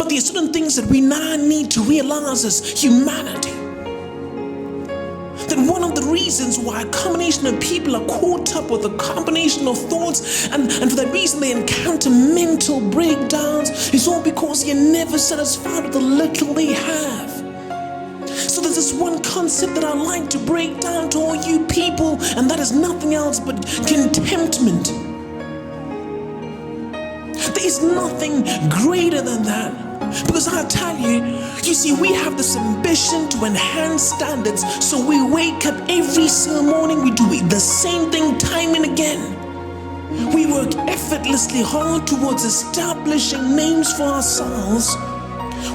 But there are certain things that we now need to realize as humanity. That one of the reasons why a combination of people are caught up with a combination of thoughts and for that reason they encounter mental breakdowns is all because they're never satisfied with the little they have. So there's this one concept that I like to break down to all you people, and that is nothing else but contentment. There is nothing greater than that. Because I tell you, you see, we have this ambition to enhance standards. So we wake up every single morning, we do the same thing time and again. We work effortlessly hard towards establishing names for ourselves,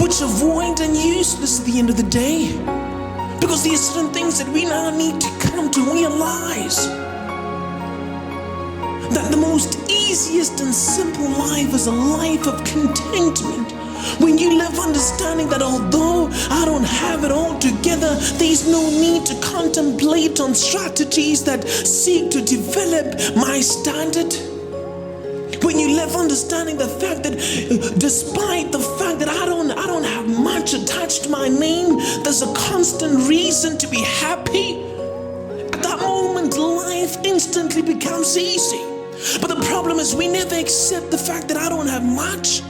which are void and useless at the end of the day. Because there are certain things that we now need to come to realize. That the most easiest and simple life is a life of contentment. When you live understanding that although I don't have it all together, there's no need to contemplate on strategies that seek to develop my standard. When you live understanding the fact that despite the fact that I don't have much attached to my name, there's a constant reason to be happy. At that moment, life instantly becomes easy. But the problem is we never accept the fact that I don't have much.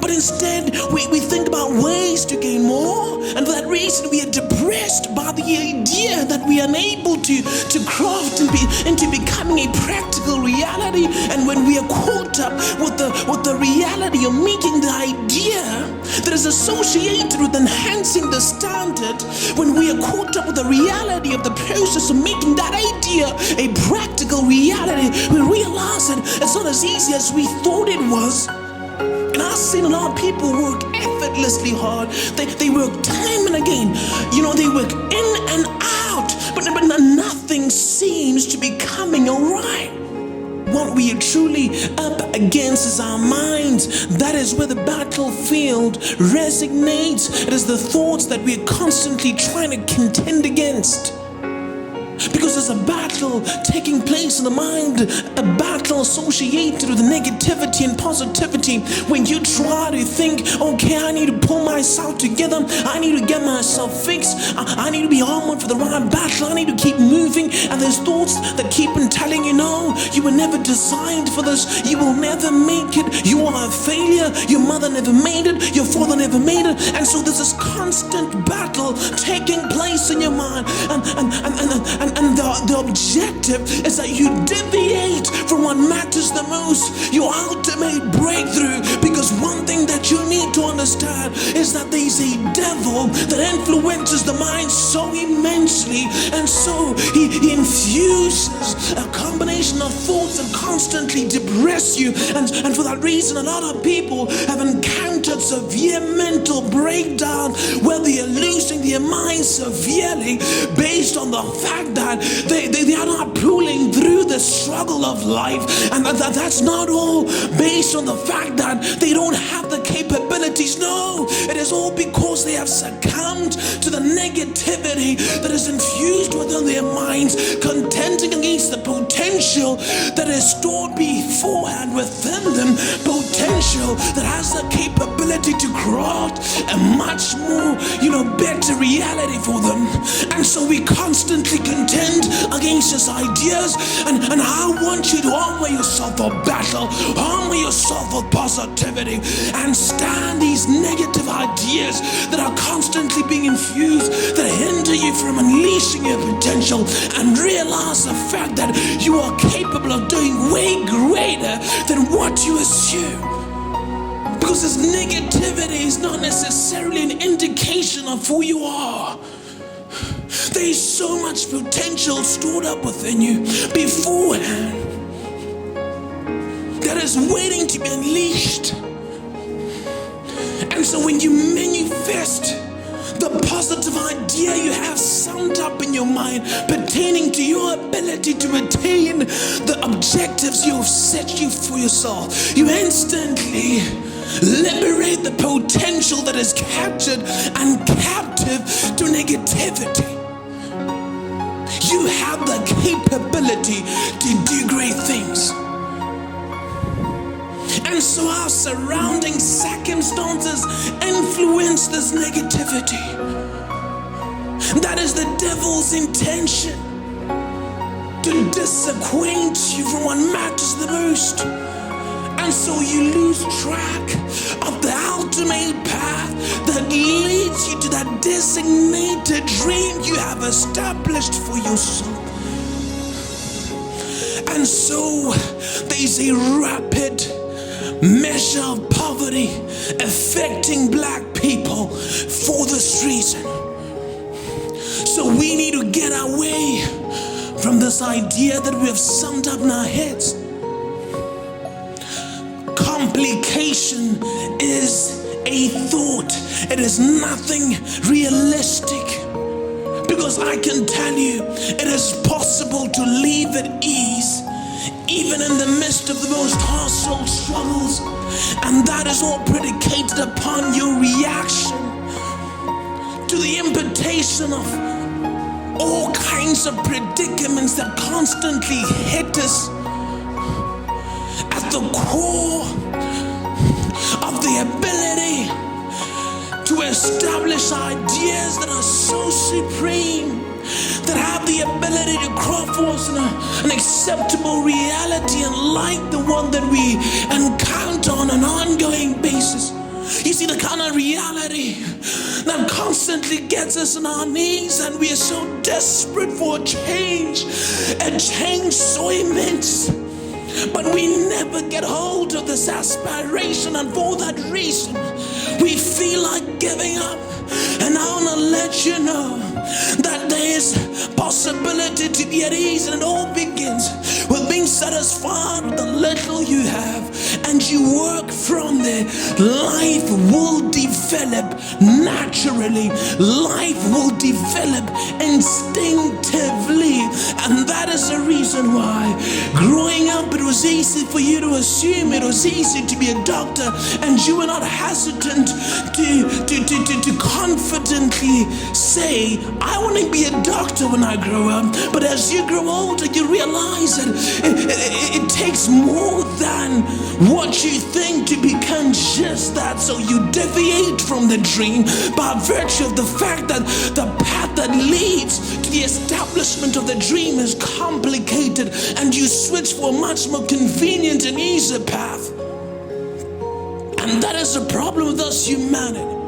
But instead, we think about ways to gain more, and for that reason, we are depressed by the idea that we are unable to craft into becoming a practical reality. And when we are caught up with the reality of making the idea that is associated with enhancing the standard, when we are caught up with the reality of the process of making that idea a practical reality, we realize that it's not as easy as we thought it was. And I've seen a lot of people work effortlessly hard. They work time and again. You know, they work in and out. But nothing seems to be coming alright. What we are truly up against is our minds. That is where the battlefield resonates. It is the thoughts that we are constantly trying to contend against. Because there's a battle taking place in the mind, a battle associated with negativity and positivity. When you try to think, okay, I need to pull myself together, I need to get myself fixed, I need to be armored for the right battle, I need to keep moving, and there's thoughts that keep on telling you, no, you were never designed for this, you will never make it, you are a failure, your mother never made it, your father never made it. And so there's this constant battle taking place in your mind, and the objective is that you deviate from what matters the most, your ultimate breakthrough. Because one thing that you need to understand is that there's a devil that influences the mind so immensely, and so he infuses a combination of thoughts and constantly depress you. And for that reason, a lot of people have encountered severe mental breakdown where they are losing their minds severely based on the fact that they are not pulling through the struggle of life. And that's not all based on the fact that they don't have the capabilities. No, it is all because they have succumbed to the negativity that is infused within their minds, contending against the potential that is stored beforehand within them, potential that has the capability to craft a much more, better reality for them. And so we constantly contend against these ideas, and I want you to armor yourself for battle, armor yourself for positivity, and stand these negative ideas that are constantly being infused, that hinder you from unleashing your potential, and realize the fact that you are capable of doing way greater than what you assume. Because this negativity is not necessarily an indication of who you are. There is so much potential stored up within you beforehand that is waiting to be unleashed. And so when you manifest the positive idea you have summed up in your mind pertaining to your ability to attain the objectives you have set you for yourself, you instantly liberate the potential that is captured and captive to negativity. You have the capability to do great things. And so our surrounding circumstances influence this negativity. That is the devil's intention, to disacquaint you from what matters the most. And so you lose track of the ultimate path that leads you to that designated dream you have established for yourself. And so there's a rapid measure of poverty affecting black people for this reason. So we need to get away from this idea that we have summed up in our heads. Complication is a thought. It is nothing realistic. Because I can tell you, it is possible to live at ease, even in the midst of the most hostile struggles. And that is all predicated upon your reaction to the invitation of all kinds of predicaments that constantly hit us at the core of the ability to establish ideas that are so supreme, that have the ability to crawl for us an acceptable reality unlike the one that we encounter on an ongoing basis. You see, the kind of reality that constantly gets us on our knees, and we are so desperate for a change so immense, but we never get hold of this aspiration, and for that reason we feel like giving up. And I want to let you know that there is possibility to be at ease, and it all begins with being satisfied with the little you have, and you work from there. Life will develop naturally. Life will develop instinctively, and that is the reason why growing up it was easy for you to assume it was easy to be a doctor, and you were not hesitant to confidently say, I want to be a doctor when I grow up. But as you grow older, you realize that it takes more than what you think to become just that. So you deviate from the dream by virtue of the fact that the path that leads to the establishment of the dream is complicated, and you switch for a much more convenient and easier path. And that is the problem with us humanity.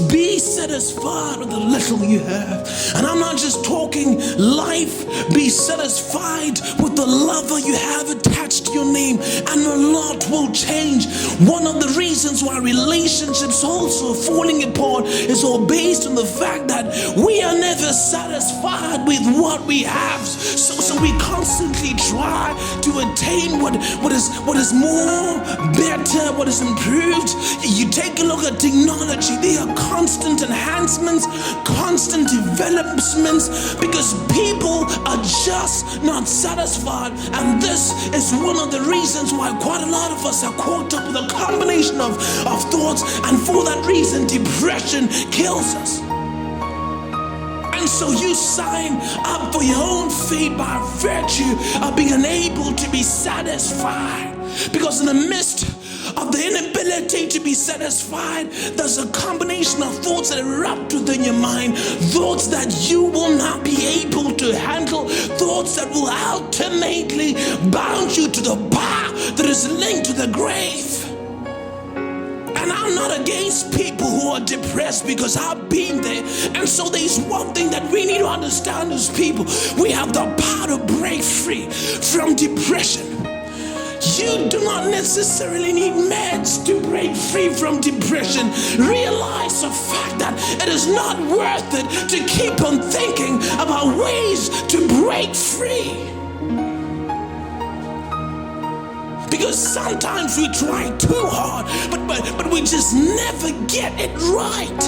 Be satisfied with the little you have. And I'm not just talking life. Be satisfied with the lover you have attached to your name, and a lot will change. One of the reasons why relationships also are falling apart is all based on the fact that we are never satisfied with what we have. So we constantly try to attain what is more, better, what is improved. You take a look at technology. They are constant enhancements, constant developments, because people are just not satisfied. And this is one of the reasons why quite a lot of us are caught up with a combination of thoughts, and for that reason depression kills us. And so you sign up for your own fate by virtue of being unable to be satisfied, because in the midst of the inability to be satisfied, there's a combination of thoughts that erupt within your mind, thoughts that you will not be able to handle, thoughts that will ultimately bound you to the bar that is linked to the grave. And I'm not against people who are depressed, because I've been there. And so there's one thing that we need to understand as people: we have the power to break free from depression. You do not necessarily need meds to break free from depression. Realize the fact that it is not worth it to keep on thinking about ways to break free. Because sometimes we try too hard, but we just never get it right.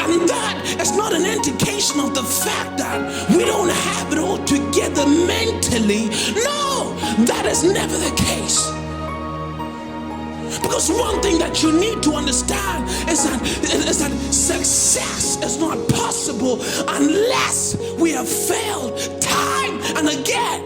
And that is not an indication of the fact that we don't have it all together mentally. No, that is never the case. Because one thing that you need to understand is that success is not possible unless we have failed time and again.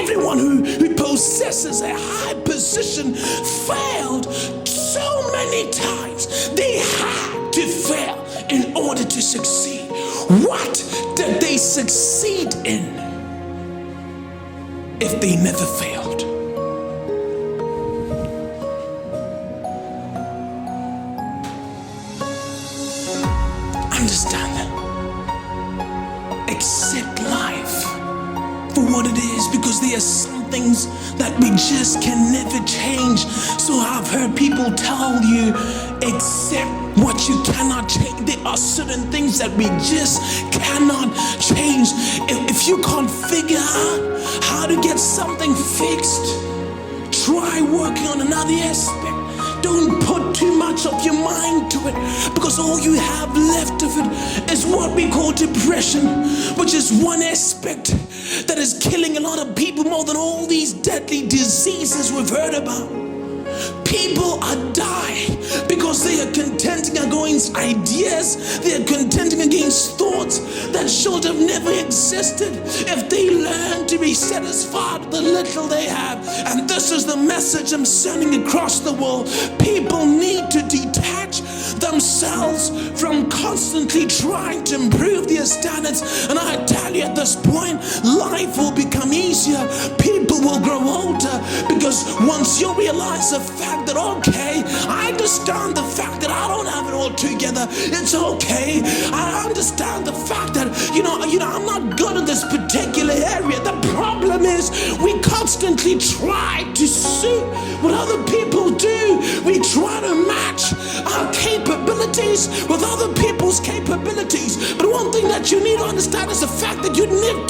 everyone who possesses a high position failed so many times. They had to fail in order to succeed. What did they succeed in if they never failed? Understand that. Accept life for what it is, because there are some things that we just can never change. So I've heard people tell you, accept what you cannot change. There are certain things that we just cannot change. If you can't figure out how to get something fixed, try working on another aspect. Don't put too much of your mind to it, because all you have left of it is what we call depression, which is one aspect that is killing a lot of people more than all these deadly diseases we've heard about. People are dying because they are contending against ideas, they are contending against thoughts that should have never existed if they learn to be satisfied with the little they have. And this is the message I'm sending across the world. People need to detach themselves from constantly trying to improve their standards. And I tell you, at this point, life will become easier. People will grow older, because once you realize the fact that, okay, I understand the fact that I don't have it all together. It's okay. I understand the fact that, I'm not good in this particular area. The problem is we constantly try to suit what other people do. We try to match our capabilities with other people's capabilities. But one thing that you need to understand is the fact that you need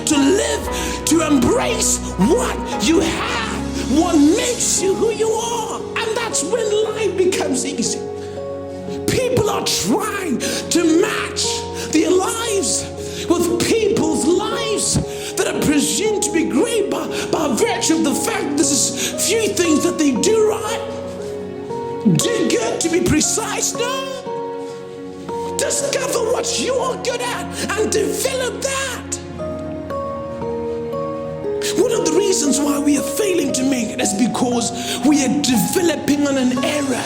to live, to embrace what you have, what makes you who you are. And that's when life becomes easy. People are trying to match their lives with people's lives that are presumed to be great by virtue of the fact that there's a few things that they do right. Do good, to be precise. No. Discover what you are good at and develop that. One of the reasons why we are failing to make it is because we are developing on an area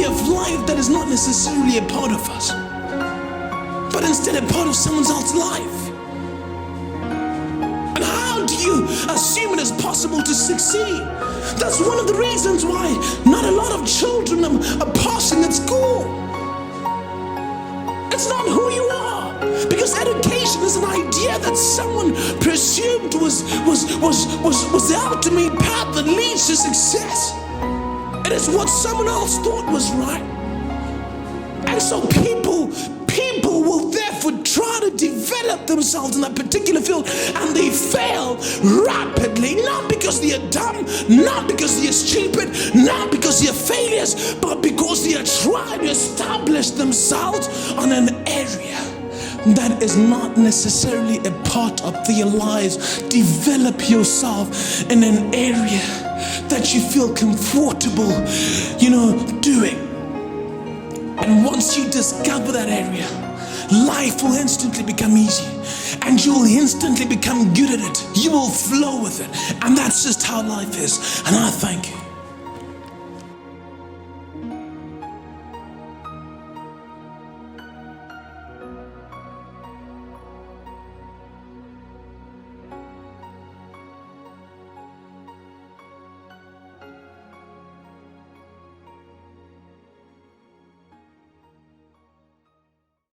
of life that is not necessarily a part of us, but instead a part of someone else's life. And how do you assume it is possible to succeed? That's one of the reasons why not a lot of children are passing at school. It's not who you are, because education is an idea that someone presumed was the ultimate path that leads to success. It is what someone else thought was right. And so people will therefore try to develop themselves in that particular field, and they fail rapidly, not because they are dumb, not because they are stupid, not because they are failures, but because they are trying to establish themselves on an area that is not necessarily a part of their lives. Develop yourself in an area that you feel comfortable, doing. And once you discover that area, life will instantly become easy, and you will instantly become good at it. You will flow with it. And that's just how life is. And I thank you.